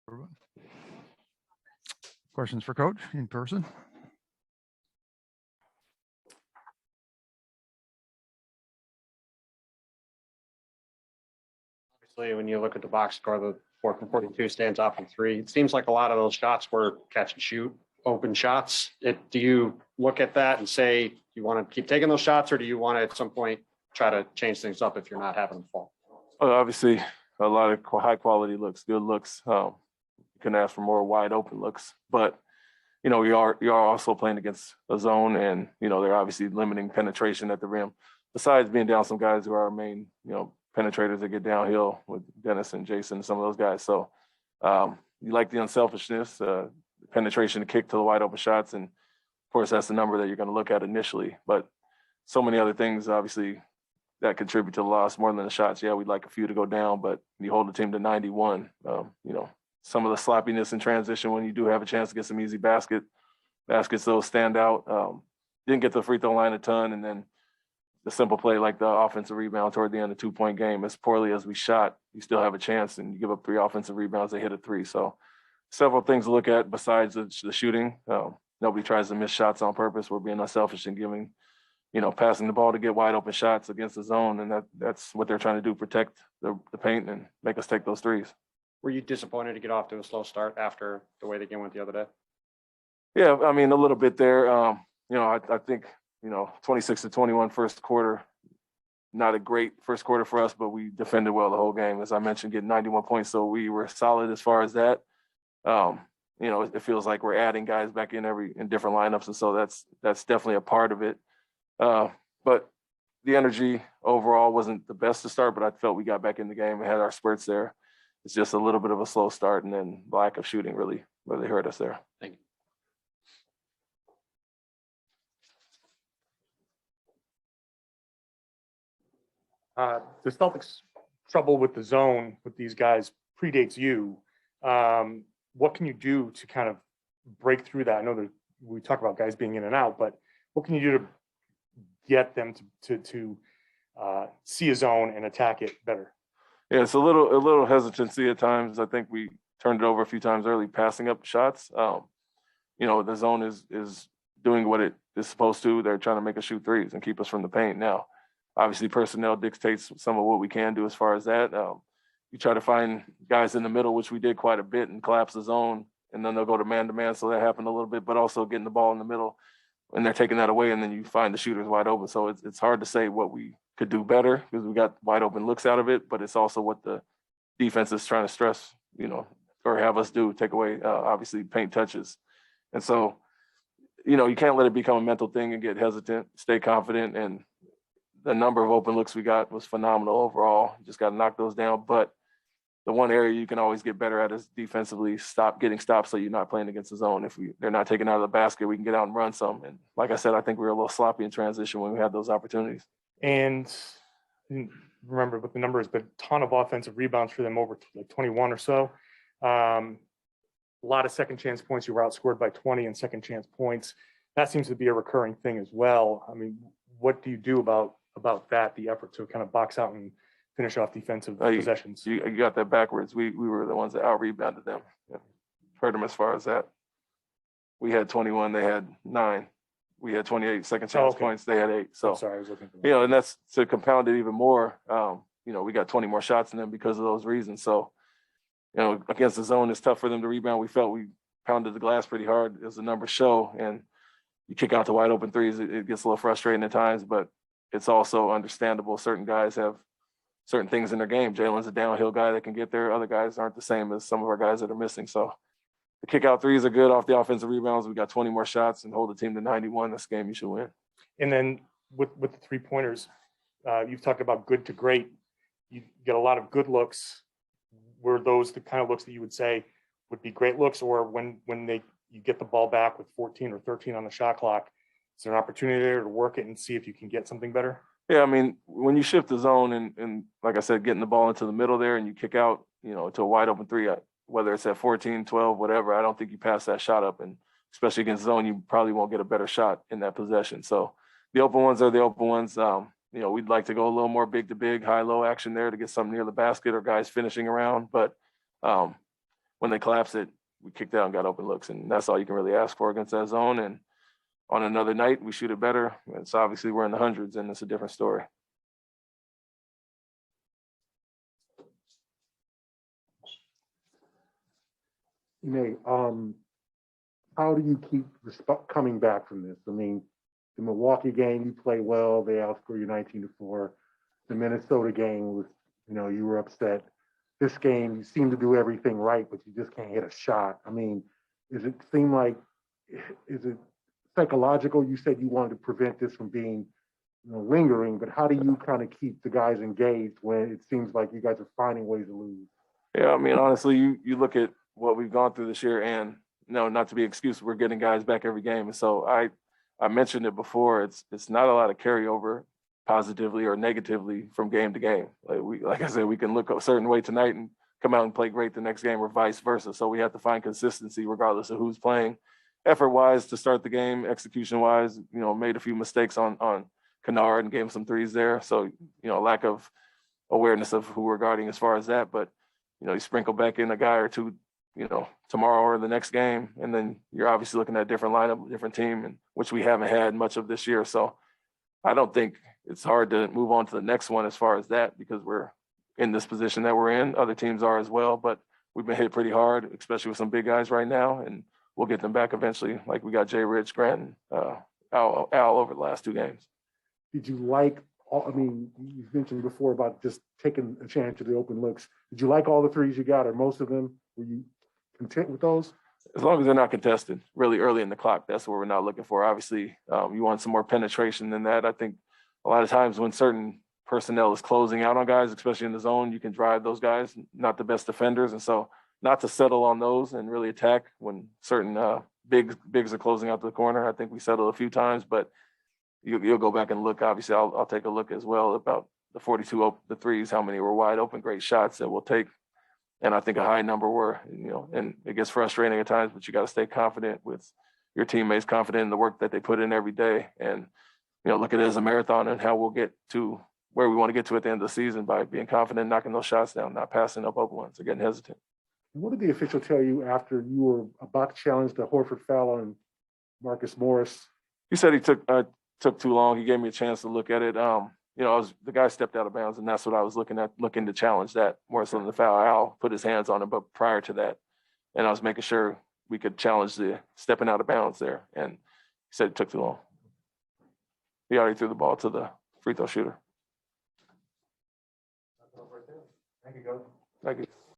Everyone. Questions for Coach in person? Obviously, when you look at the box score, the 4 from 42 stands out from 3. It seems like a lot of those shots were catch and shoot, open shots. Do you look at that and say you want to keep taking those shots, or do you want to at some point try to change things up if you're not having them fall? Well, obviously, a lot of high quality looks, good looks. You can ask for more wide open looks, but you know, you are also playing against a zone, and you know they're obviously limiting penetration at the rim. Besides being down some guys who are our main, you know, penetrators that get downhill with Dennis and Jason and some of those guys. So you like the unselfishness, penetration to kick to the wide open shots, and of course that's the number that you're going to look at initially. But so many other things, obviously, that contribute to the loss more than the shots. Yeah, we'd like a few to go down, but you hold the team to 91. You know, some of the sloppiness in transition when you do have a chance to get some easy baskets, those stand out. Didn't get to the free throw line a ton, and then the simple play like the offensive rebound toward the end of the 2-point game, as poorly as we shot, you still have a chance, and you give up 3 offensive rebounds, they hit a 3. So several things to look at besides the shooting. Nobody tries to miss shots on purpose. We're being unselfish and giving, you know, passing the ball to get wide open shots against the zone, and that's what they're trying to do, protect the paint and make us take those threes. Were you disappointed to get off to a slow start after the way the game went the other day? Yeah, I mean, a little bit there. You know, I think, you know, 26-21 first quarter, not a great first quarter for us, but we defended well the whole game. As I mentioned, getting 91 points, so we were solid as far as that. You know, it feels like we're adding guys back in different lineups, and so that's definitely a part of it. But the energy overall wasn't the best to start, but I felt we got back in the game and had our spurts there. It's just a little bit of a slow start, and then lack of shooting really hurt us there. Thank you. The Celtics' trouble with the zone with these guys predates you. What can you do to kind of break through that? I know that we talk about guys being in and out, but what can you do to get them to see a zone and attack it better? Yeah, it's a little hesitancy at times. I think we turned it over a few times early, passing up shots. You know, the zone is doing what it is supposed to. They're trying to make us shoot threes and keep us from the paint. Now, obviously, personnel dictates some of what we can do as far as that. You try to find guys in the middle, which we did quite a bit, and collapse the zone, and then they'll go to man-to-man, so that happened a little bit, but also getting the ball in the middle, and they're taking that away, and then you find the shooters wide open. So it's hard to say what we could do better because we got wide open looks out of it, but it's also what the defense is trying to stress, you know, or have us do, take away, obviously, paint touches. And so, you know, you can't let it become a mental thing and get hesitant, stay confident, and the number of open looks we got was phenomenal overall. Just got to knock those down. But the one area you can always get better at is defensively, stop getting stops so you're not playing against the zone. If they're not taking out of the basket, we can get out and run some. And like I said, I think we were a little sloppy in transition when we had those opportunities. And I didn't remember what the number is, but a ton of offensive rebounds for them, over like 21 or so. A lot of second chance points. You were outscored by 20 in second chance points. That seems to be a recurring thing as well. I mean, what do you do about that, the effort to kind of box out and finish off defensive possessions? You got that backwards. We were the ones that out-rebounded them. Yeah. Hurt them as far as that. We had 21, they had 9. We had 28 second chance points, they had 8. So, I'm sorry, I was looking for that. You know, and that's to compound it even more. You know, we got 20 more shots than them because of those reasons. So, you know, against the zone, it's tough for them to rebound. We felt we pounded the glass pretty hard, as the numbers show. And you kick out the wide open threes, it gets a little frustrating at times, but it's also understandable. Certain guys have certain things in their game. Jalen's a downhill guy that can get there. Other guys aren't the same as some of our guys that are missing. So the kick out threes are good off the offensive rebounds. We got 20 more shots and hold the team to 91. This game you should win. And then with the 3-pointers, you've talked about good to great. You get a lot of good looks. Were those the kind of looks that you would say would be great looks, or when you get the ball back with 14 or 13 on the shot clock, is there an opportunity there to work it and see if you can get something better? Yeah, I mean, when you shift the zone and like I said, getting the ball into the middle there and you kick out, you know, to a wide open three, whether it's at 14, 12, whatever, I don't think you pass that shot up. And especially against zone, you probably won't get a better shot in that possession. So the open ones are the open ones. You know, we'd like to go a little more big to big, high-low action there to get something near the basket or guys finishing around. But when they collapsed it, we kicked out and got open looks, and that's all you can really ask for against that zone. And on another night, we shoot it better. It's obviously we're in the hundreds, and it's a different story. How do you keep coming back from this? I mean, the Milwaukee game, you play well. They outscore you 19-4. The Minnesota game was, you were upset. This game, you seem to do everything right, but you just can't hit a shot. I mean, is it psychological? You said you wanted to prevent this from being, lingering, but how do you kind of keep the guys engaged when it seems like you guys are finding ways to lose? Yeah, I mean, honestly, you look at what we've gone through this year, and not to be excused, we're getting guys back every game. And so I mentioned it before. It's not a lot of carryover positively or negatively from game to game. Like I said, we can look a certain way tonight and come out and play great the next game, or vice versa. So we have to find consistency regardless of who's playing. Effort-wise to start the game, execution-wise, made a few mistakes on Kennard and gave him some threes there. So, lack of awareness of who we're guarding as far as that. But, you sprinkle back in a guy or two, tomorrow or the next game, and then you're obviously looking at a different lineup, different team, and which we haven't had much of this year. So I don't think it's hard to move on to the next one as far as that, because we're in this position that we're in. Other teams are as well, but we've been hit pretty hard, especially with some big guys right now, and we'll get them back eventually. Like we got Jay Rich, Grant, and Al over the last two games. Did you you mentioned before about just taking a chance to the open looks. Did you like all the threes you got, or most of them? Were you content with those? As long as they're not contested really early in the clock, that's what we're not looking for. Obviously, you want some more penetration than that. I think a lot of times when certain personnel is closing out on guys, especially in the zone, you can drive those guys, not the best defenders. And so not to settle on those and really attack when certain bigs are closing out the corner. I think we settled a few times, but you'll go back and look. Obviously, I'll take a look as well about the 42 the threes, how many were wide open, great shots that we'll take. And I think a high number were, and it gets frustrating at times, but you got to stay confident with your teammates, confident in the work that they put in every day. And, look at it as a marathon and how we'll get to where we want to get to at the end of the season by being confident, knocking those shots down, not passing up open ones or getting hesitant. What did the official tell you after you were about to challenge the Horford foul on Marcus Morris? He said he took too long. He gave me a chance to look at it. The guy stepped out of bounds, and that's what I was looking to challenge that more so than the foul. Al put his hands on him, but prior to that, and I was making sure we could challenge the stepping out of bounds there. And he said it took too long. He already threw the ball to the free throw shooter. Thank you, Coach. Thank you.